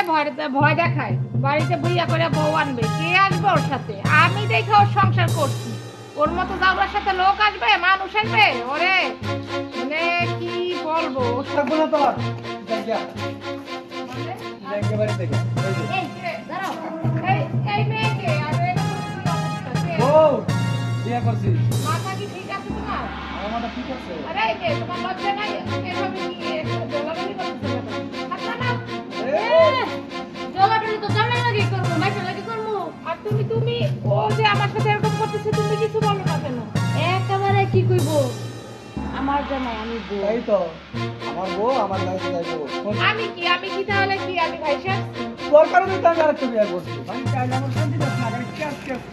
ভয় দেখায় বাড়িতে বুইয়া করে বউ আনবে, কে আসবে ওর সাথে? আমি দেখে ওর সংসার করছি, ওর মতো যাওয়ার সাথে লোক আসবে, মানুষ আসবে? ওরে মানে কি বলবো, এই মেয়েকে মাথা কি ঠিক আছে তোমার? আরে এই মেয়ে, তোমার লজ্জা নাই? এভাবে কি দোলাদলি করতেছো কেন? জলাটলি তো জামাই লাগি করব, মাইশা লাগি করব। আর তুমি ও যে আমার সাথে এরকম করতেছে, তুমি কিছু বলো না কেন? একেবারে কি কইব, আমার জামাই আমি বউ। তাই তো আমার বউ আমার লাইফে যাইবো। আমি কি তাহলে কি আমি ভাইসা? তোর কারণে তো আমি আরেকটা বিয়ে করছি। আমি চাইলে আমার শান্তি পাস না, খালি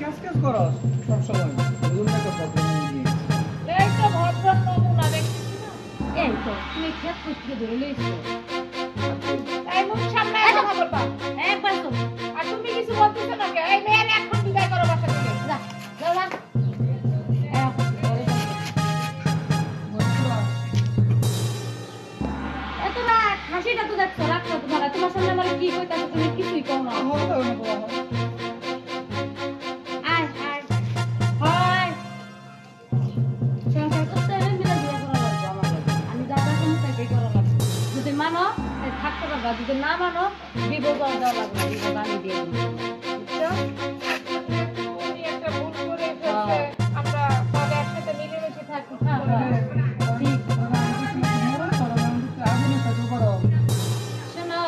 ক্যাস করস সবসময়। বুঝুন না তো প্রবলেম নিয়ে। এই তো ভদ্র নমুনা দেখতেছি না? এই তো তুমি খেত করতে ধরে লইছো। এই মুখ সামনে কথা বলবা। একবার তো আর তুমি কিছু বলতেছো না কেন? এই মেয়ের এখন বিদায় করো বাসা থেকে। যা যাও না। এত না হাসিটা তো দেখছো, রাখছো তোমার। তোমার সামনে আমার কি কইতাছো, তুমি কিছুই কও না। আয় আয় হয় সংসার করতে হলে মিলে বিয়ে করা লাগবে আমাদের। আমি যা যা কোনো তাই করা লাগবে। যদি মানো তাই থাকতে পারবা, যদি না মানো বিবাহ করে দেওয়া লাগবে। বিবাহ আমি দিয়ে দেবো, বুঝছো? উনি একটা ভুল করে ফেলছে, আমরা তাহলে একসাথে মিলেমিশে থাকি। ঠিক। শোনো,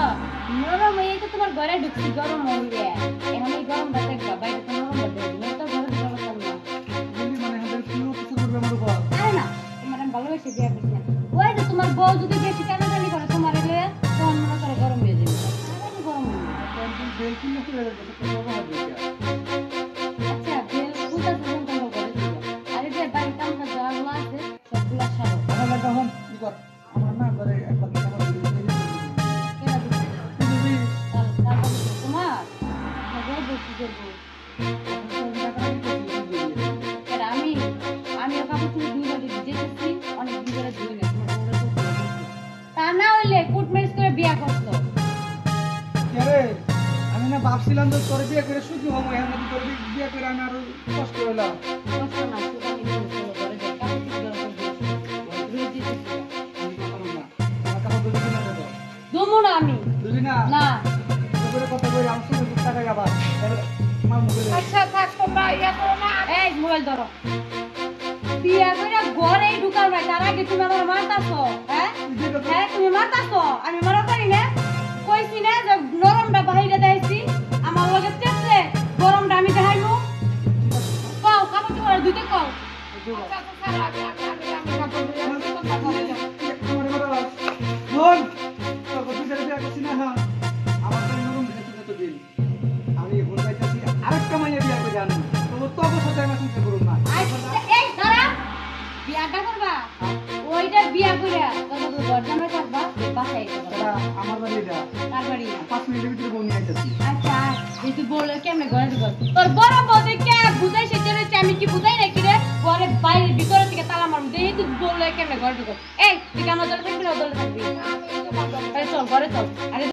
নরম হয়ে তো তোমার ঘরে ঢুকছি, গরম হইলে এখন এই গরমটা দেখবা, বাইরে তো নরমটা দেখবে, তো ঘরে ঢুকে পারতাম না। আরে না, তোমার আমি ভালোবেসে বিয়ে করছি না। ওই যে তোমার বউ যদি বেশি টানাটানি করে তোমার এলে, তখন মনে করো গরম হয়ে যাবে। আমি গরম হই না। আচ্ছা, বেল কোথা থেকে তোমার ঘরে দিবে? আরে যে বাড়ি কামটা যাওয়াগুলো আছে সবগুলা সারো। আমার না করে একবার কেনা দিবে? তারপর তোমার ঘরে বসে করবো। আমি কাপড় তুলে 2 বাটি ভিজেছি, অনেক দিন ধরে ধুই না। তোমার বউরে তো ধুয়ে দিছি। তা না হইলে কুট ম্যারেজ করে বিয়া করছো। আমি না ভাবছিলাম যে তোর বিয়ে করে সুখী হবো, এর মধ্যে তোর বিয়ে করে আমি আরো কষ্ট হইলাম। কষ্ট না, শুধু আমি ধুয়ে চলো ঘরে যাই। কাপড় তুলে গরম করে ধুয়ে দিয়েছি। আমি কথা বলবো না, আমার কথা বলবি না তো? ধুমো না আমি। বুঝলি না? না। তোর কথা বলি আমার সঙ্গে টাকা আবার আমার মুখে আচ্ছা থাক, তোমরা ইয়া করো না। এই মোবাইল ধরো। বিয়া করে ঘরেই ঢুকার ভাই, তার আগে তুমি আমার মারতাছো, হ্যাঁ? হ্যাঁ তুমি মারতাছো, আমি মারা পারি না? কইছি না যে নরমটা বাহিরে দেখাইছি, আমার লগে চেপছে গরমটা আমি দেখাইমু। কও কাপড় চোপড় ধুইতে কও। আচ্ছা, ছাড়ো, আমি কাপড় ধুয়ে আসছি, তোমরা ঘরে যাও। আরেকটা মাইয়া বিয়ে করে আনবো, তোর সাথে আমার সংসার করুন না। আচ্ছা, এই দাঁড়া। বিয়াটা করবা? ওইটা বিয়া কইরা কত ঘর জামাই থাকবা, বাসায় যাবা। তারা আমার বাড়ি যা, তার বাড়ি। 5 মিনিটের ভিতরে বউ নিয়ে আসতেছি। আচ্ছা, এই তুই বলে কেমনে ঘরে ঢুকল? তোর বড় বউকে কে বুঝাই সেটা রয়েছে, আমি কি বুঝাই নাকি রে? ঘরে বাইরে ভিতরে থেকে তালা মারুম, দেখি তুই বলে কেমনে ঘরে ঢুকল? এই তুই কি আমার দলে থাকবি না ওর দলে থাকবি? আমি তোমার আরে চল ঘরে চল। আরে